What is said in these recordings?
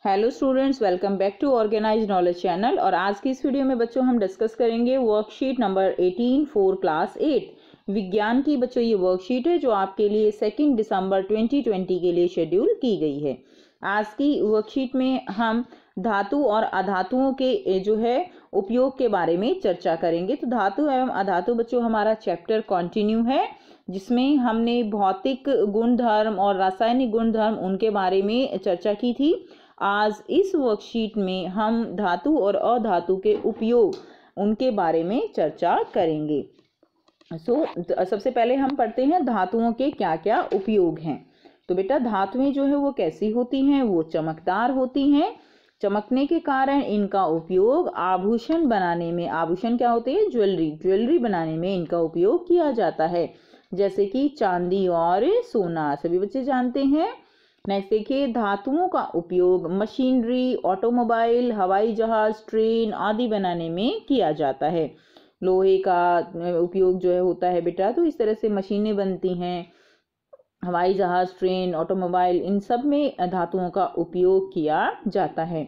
Hello students, welcome back to organise knowledge channel. और आज की इस वीडियो में बच्चों हम डिस्कस करेंगे वर्कशीट नंबर 18 फॉर क्लास 8 विज्ञान की। बच्चों ये वर्कशीट है जो आपके लिए 2 दिसंबर 2020 के लिए शेड्यूल की गई है। आज की वर्कशीट में हम धातु और अधातुओं के जो है उपयोग के बारे में चर्चा करेंगे। तो धातु एवं अधातु बच्चों हमारा चैप्टर कंटिन्यू है, जिसमें हमने भौतिक गुणधर्म और रासायनिक गुणधर्म उनके बारे में चर्चा की थी। आज इस वर्कशीट में हम धातु और अधातु के उपयोग उनके बारे में चर्चा करेंगे। सबसे पहले हम पढ़ते हैं धातुओं के क्या क्या उपयोग हैं। तो बेटा धातुएं जो है वो कैसी होती हैं, वो चमकदार होती हैं। चमकने के कारण इनका उपयोग आभूषण बनाने में, आभूषण क्या होते हैं, ज्वेलरी बनाने में इनका उपयोग किया जाता है, जैसे कि चांदी और सोना, सभी बच्चे जानते हैं। नेक्स्ट देखिए, धातुओं का उपयोग मशीनरी, ऑटोमोबाइल, हवाई जहाज, ट्रेन आदि बनाने में किया जाता है। लोहे का उपयोग जो है होता है बेटा, तो इस तरह से मशीनें बनती हैं, हवाई जहाज, ट्रेन, ऑटोमोबाइल, इन सब में धातुओं का उपयोग किया जाता है।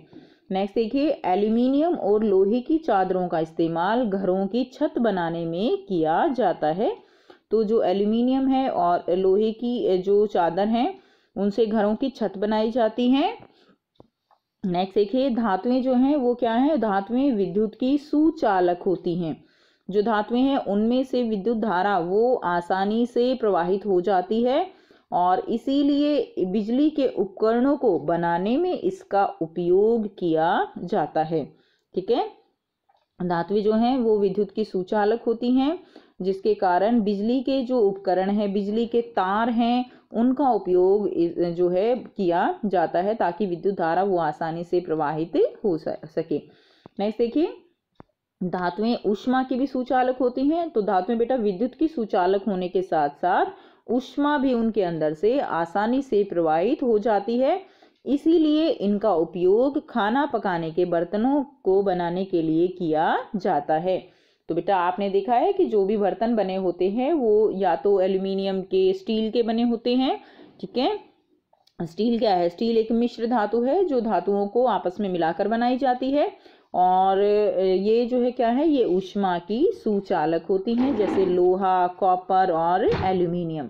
नेक्स्ट देखिए, एल्यूमिनियम और लोहे की चादरों का इस्तेमाल घरों की छत बनाने में किया जाता है। तो जो एल्यूमिनियम है और लोहे की जो चादर है उनसे घरों की छत बनाई जाती हैं। नेक्स्ट देखिए, धातुएं जो हैं वो क्या है, धातुएं विद्युत की सुचालक होती हैं। जो धातुएं हैं उनमें से विद्युत धारा वो आसानी से प्रवाहित हो जाती है और इसीलिए बिजली के उपकरणों को बनाने में इसका उपयोग किया जाता है। ठीक है, धातुएं जो हैं वो विद्युत की सुचालक होती हैं, जिसके कारण बिजली के जो उपकरण हैं, बिजली के तार हैं, उनका उपयोग जो है किया जाता है ताकि विद्युत धारा वो आसानी से प्रवाहित हो सके। नेक्स्ट देखिए, धातुएं ऊष्मा की भी सुचालक होती हैं। तो धातुएं बेटा विद्युत की सुचालक होने के साथ साथ ऊष्मा भी उनके अंदर से आसानी से प्रवाहित हो जाती है, इसीलिए इनका उपयोग खाना पकाने के बर्तनों को बनाने के लिए किया जाता है। तो बेटा आपने देखा है कि जो भी बर्तन बने होते हैं वो या तो एल्यूमिनियम के, स्टील के बने होते हैं। ठीक है, स्टील क्या है, स्टील एक मिश्र धातु है जो धातुओं को आपस में मिलाकर बनाई जाती है, और ये जो है क्या है, ये ऊष्मा की सुचालक होती हैं, जैसे लोहा, कॉपर और एल्यूमिनियम।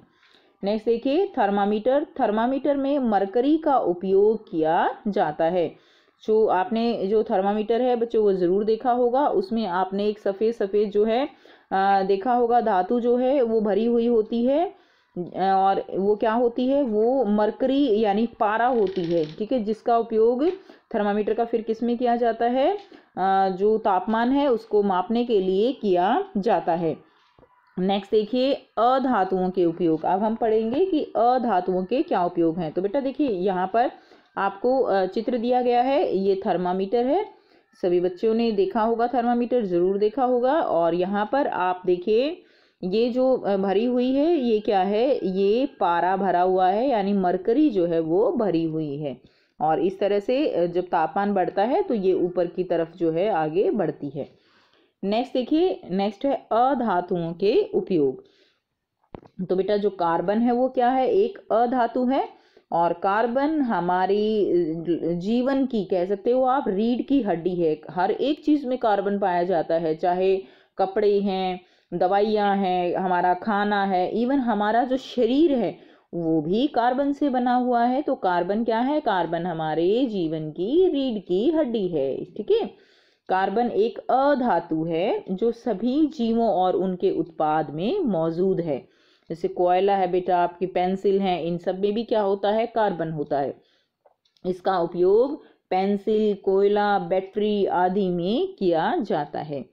नेक्स्ट देखिए, थर्मामीटर। थर्मामीटर में मरकरी का उपयोग किया जाता है। जो आपने जो थर्मामीटर है बच्चों वो ज़रूर देखा होगा, उसमें आपने एक सफ़ेद जो है देखा होगा, धातु जो है वो भरी हुई होती है, और वो क्या होती है, वो मरकरी यानी पारा होती है। ठीक है, जिसका उपयोग थर्मामीटर का फिर किस में किया जाता है, जो तापमान है उसको मापने के लिए किया जाता है। नेक्स्ट देखिए, अधातुओं के उपयोग। अब हम पढ़ेंगे कि अधातुओं के क्या उपयोग हैं। तो बेटा देखिए यहाँ पर आपको चित्र दिया गया है, ये थर्मामीटर है, सभी बच्चों ने देखा होगा, थर्मामीटर ज़रूर देखा होगा। और यहाँ पर आप देखिए ये जो भरी हुई है ये क्या है, ये पारा भरा हुआ है, यानी मरकरी जो है वो भरी हुई है, और इस तरह से जब तापमान बढ़ता है तो ये ऊपर की तरफ जो है आगे बढ़ती है। नेक्स्ट देखिए, नेक्स्ट है अधातुओं के उपयोग। तो बेटा जो कार्बन है वो क्या है, एक अधातु है, और कार्बन हमारी जीवन की, कह सकते हो आप, रीढ़ की हड्डी है। हर एक चीज़ में कार्बन पाया जाता है, चाहे कपड़े हैं, दवाइयाँ हैं, हमारा खाना है, इवन हमारा जो शरीर है वो भी कार्बन से बना हुआ है। तो कार्बन क्या है, कार्बन हमारे जीवन की रीढ़ की हड्डी है। ठीक है, कार्बन एक अधातु है जो सभी जीवों और उनके उत्पाद में मौजूद है। जैसे कोयला है बेटा, आपकी पेंसिल है, इन सब में भी क्या होता है, कार्बन होता है। इसका उपयोग पेंसिल, कोयला, बैटरी आदि में किया जाता है।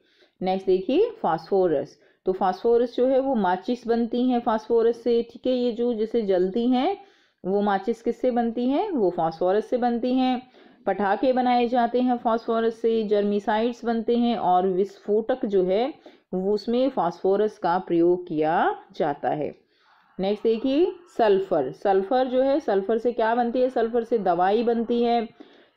नेक्स्ट देखिए, फास्फोरस। तो फास्फोरस जो है वो माचिस बनती हैं फास्फोरस से। ठीक है, ये जो जैसे जलती हैं वो माचिस किससे बनती हैं, वो फास्फोरस से बनती हैं। पटाखे बनाए जाते हैं फास्फोरस से, जर्मिसाइड्स बनते हैं, और विस्फोटक जो है वो उसमें फास्फोरस का प्रयोग किया जाता है। नेक्स्ट देखिए, सल्फर। सल्फर जो है, सल्फर से क्या बनती है, सल्फर से दवाई बनती है,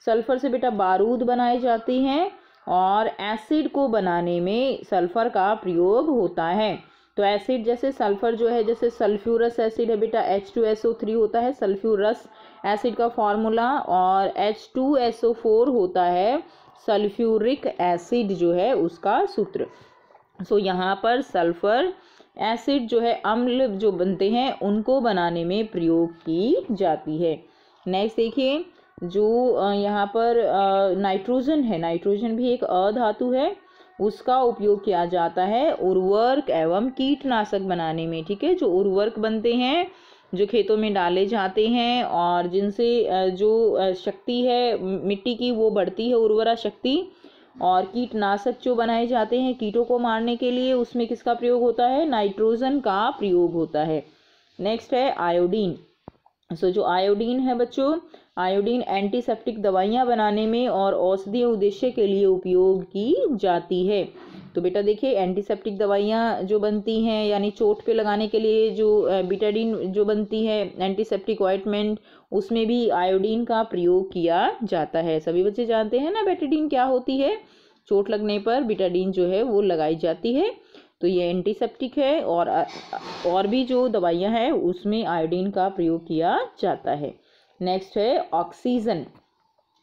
सल्फर से बेटा बारूद बनाई जाती हैं, और एसिड को बनाने में सल्फर का प्रयोग होता है। तो एसिड जैसे सल्फर जो है, जैसे सल्फ्यूरस एसिड है बेटा, H2SO3 होता है, सल्फ्यूरस एसिड का फॉर्मूला, और H2SO4 होता है सल्फ्यूरिक एसिड जो है उसका सूत्र। सो यहाँ पर सल्फर एसिड जो है अम्ल जो बनते हैं उनको बनाने में प्रयोग की जाती है। नेक्स्ट देखिए, जो यहाँ पर नाइट्रोजन है, नाइट्रोजन भी एक अधातु है, उसका उपयोग किया जाता है उर्वरक एवं कीटनाशक बनाने में। ठीक है, जो उर्वरक बनते हैं जो खेतों में डाले जाते हैं और जिनसे जो शक्ति है मिट्टी की वो बढ़ती है, उर्वरा शक्ति, और कीटनाशक जो बनाए जाते हैं कीटों को मारने के लिए, उसमें किसका प्रयोग होता है? नाइट्रोजन का प्रयोग होता है। नेक्स्ट है आयोडीन। जो आयोडीन है बच्चों, आयोडीन एंटीसेप्टिक दवाइयाँ बनाने में और औषधीय उद्देश्य के लिए उपयोग की जाती है। तो बेटा देखिए, एंटीसेप्टिक दवाइयाँ जो बनती हैं यानी चोट पे लगाने के लिए जो बिटाडीन जो बनती है, एंटीसेप्टिक ऑइंटमेंट, उसमें भी आयोडीन का प्रयोग किया जाता है। सभी बच्चे जानते हैं ना बेटाडीन क्या होती है? चोट लगने पर बिटाडीन जो है वो लगाई जाती है। तो ये एंटीसेप्टिक है, और भी जो दवाइयाँ हैं उसमें आयोडीन का प्रयोग किया जाता है। नेक्स्ट है ऑक्सीजन।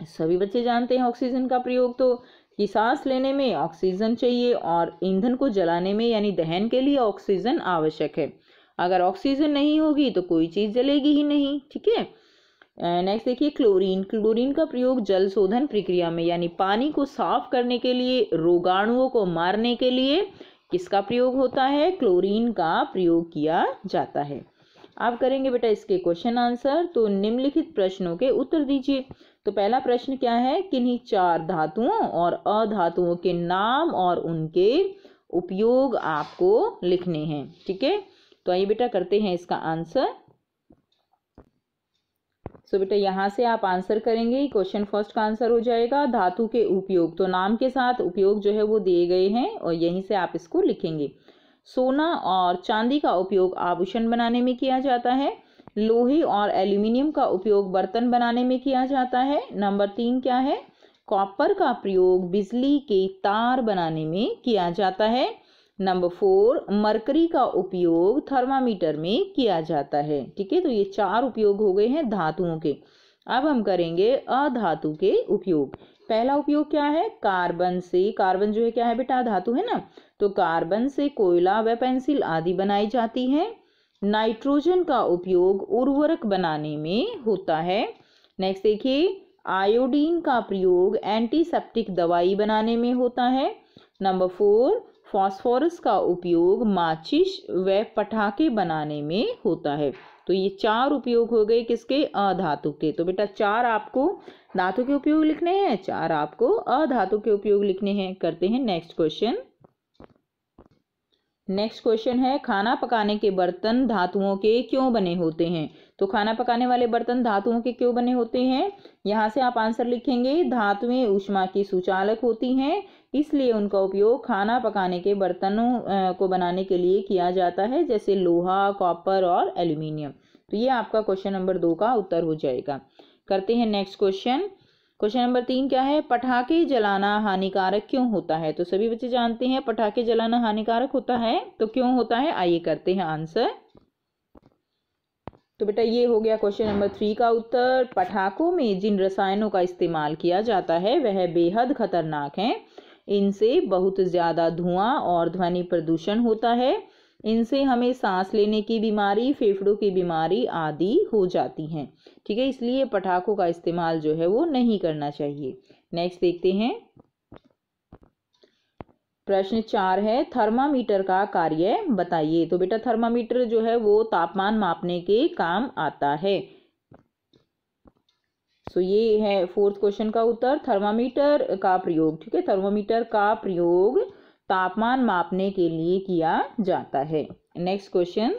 सभी बच्चे जानते हैं ऑक्सीजन का प्रयोग, तो कि सांस लेने में ऑक्सीजन चाहिए और ईंधन को जलाने में यानी दहन के लिए ऑक्सीजन आवश्यक है। अगर ऑक्सीजन नहीं होगी तो कोई चीज़ जलेगी ही नहीं। ठीक है, नेक्स्ट देखिए क्लोरीन। क्लोरीन का प्रयोग जल शोधन प्रक्रिया में यानी पानी को साफ करने के लिए, रोगाणुओं को मारने के लिए किसका प्रयोग होता है? क्लोरीन का प्रयोग किया जाता है। आप करेंगे बेटा इसके क्वेश्चन आंसर। तो निम्नलिखित प्रश्नों के उत्तर दीजिए। तो पहला प्रश्न क्या है? किन्हीं 4 धातुओं और अधातुओं के नाम और उनके उपयोग आपको लिखने हैं। ठीक है, तो आइए बेटा करते हैं इसका आंसर। बेटा यहाँ से आप आंसर करेंगे, क्वेश्चन फर्स्ट का आंसर हो जाएगा धातु के उपयोग। तो नाम के साथ उपयोग जो है वो दिए गए हैं और यहीं से आप इसको लिखेंगे। सोना और चांदी का उपयोग आभूषण बनाने में किया जाता है। लोहे और एल्यूमिनियम का उपयोग बर्तन बनाने में किया जाता है। नंबर 3 क्या है? कॉपर का प्रयोग बिजली के तार बनाने में किया जाता है। नंबर 4 मरकरी का उपयोग थर्मामीटर में किया जाता है। ठीक है, तो ये 4 उपयोग हो गए हैं धातुओं के। अब हम करेंगे अधातु के उपयोग। पहला उपयोग क्या है? कार्बन से, कार्बन जो है क्या है बेटा? धातु है ना, तो कार्बन से कोयला व पेंसिल आदि बनाई जाती है। नाइट्रोजन का उपयोग उर्वरक बनाने में होता है। नेक्स्ट देखिए, आयोडीन का प्रयोग एंटीसेप्टिक दवाई बनाने में होता है। नंबर 4 फास्फोरस का उपयोग माचिस व पटाखे बनाने में होता है। तो ये 4 उपयोग हो गए किसके? अधातु के। तो बेटा 4 आपको धातु के उपयोग लिखने हैं, 4 आपको अधातु के उपयोग लिखने हैं। करते हैं नेक्स्ट क्वेश्चन। नेक्स्ट क्वेश्चन है खाना पकाने के बर्तन धातुओं के क्यों बने होते हैं? तो खाना पकाने वाले बर्तन धातुओं के क्यों बने होते हैं? यहाँ से आप आंसर लिखेंगे। धातुएं ऊष्मा की सुचालक होती हैं, इसलिए उनका उपयोग खाना पकाने के बर्तनों को बनाने के लिए किया जाता है, जैसे लोहा, कॉपर और एल्यूमिनियम। तो ये आपका क्वेश्चन नंबर 2 का उत्तर हो जाएगा। करते हैं नेक्स्ट क्वेश्चन। क्वेश्चन नंबर 3 क्या है? पटाखे जलाना हानिकारक क्यों होता है? तो सभी बच्चे जानते हैं पटाखे जलाना हानिकारक होता है, तो क्यों होता है? आइए करते हैं आंसर। तो बेटा ये हो गया क्वेश्चन नंबर 3 का उत्तर। पटाखों में जिन रसायनों का इस्तेमाल किया जाता है वह बेहद खतरनाक हैं। इनसे बहुत ज़्यादा धुआं और ध्वनि प्रदूषण होता है। इनसे हमें सांस लेने की बीमारी, फेफड़ों की बीमारी आदि हो जाती हैं। ठीक है, इसलिए पटाखों का इस्तेमाल जो है वो नहीं करना चाहिए। नेक्स्ट देखते हैं। प्रश्न 4 है थर्मामीटर का कार्य बताइए। तो बेटा थर्मामीटर जो है वो तापमान मापने के काम आता है। सो ये है 4th क्वेश्चन का उत्तर, थर्मामीटर का प्रयोग। ठीक है, थर्मामीटर का प्रयोग तापमान मापने के लिए किया जाता है। नेक्स्ट क्वेश्चन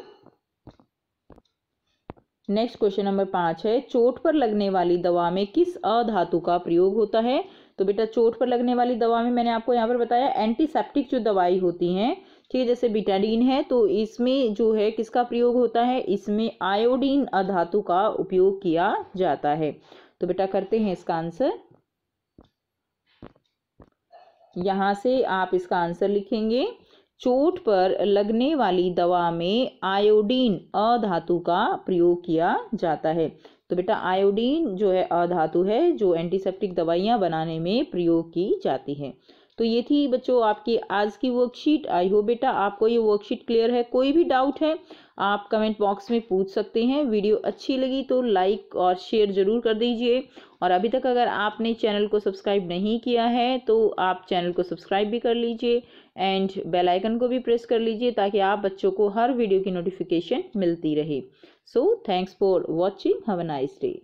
नंबर 5 है चोट पर लगने वाली दवा में किस अधातु का प्रयोग होता है? तो बेटा चोट पर लगने वाली दवा में मैंने आपको यहाँ पर बताया एंटीसेप्टिक जो दवाई होती हैं, ठीक है, जैसे बिटाडीन है, तो इसमें जो है किसका प्रयोग होता है? इसमें आयोडीन अधातु का उपयोग किया जाता है। तो बेटा करते हैं इसका आंसर। यहाँ से आप इसका आंसर लिखेंगे। चोट पर लगने वाली दवा में आयोडीन अधातु का प्रयोग किया जाता है। तो बेटा आयोडीन जो है अधातु है जो एंटीसेप्टिक दवाइयाँ बनाने में प्रयोग की जाती है। तो ये थी बच्चों आपकी आज की वर्कशीट। आई होप बेटा आपको ये वर्कशीट क्लियर है। कोई भी डाउट है आप कमेंट बॉक्स में पूछ सकते हैं। वीडियो अच्छी लगी तो लाइक और शेयर ज़रूर कर दीजिए, और अभी तक अगर आपने चैनल को सब्सक्राइब नहीं किया है तो आप चैनल को सब्सक्राइब भी कर लीजिए एंड बेल आइकन को भी प्रेस कर लीजिए ताकि आप बच्चों को हर वीडियो की नोटिफिकेशन मिलती रहे। So thanks for watching, have a nice day.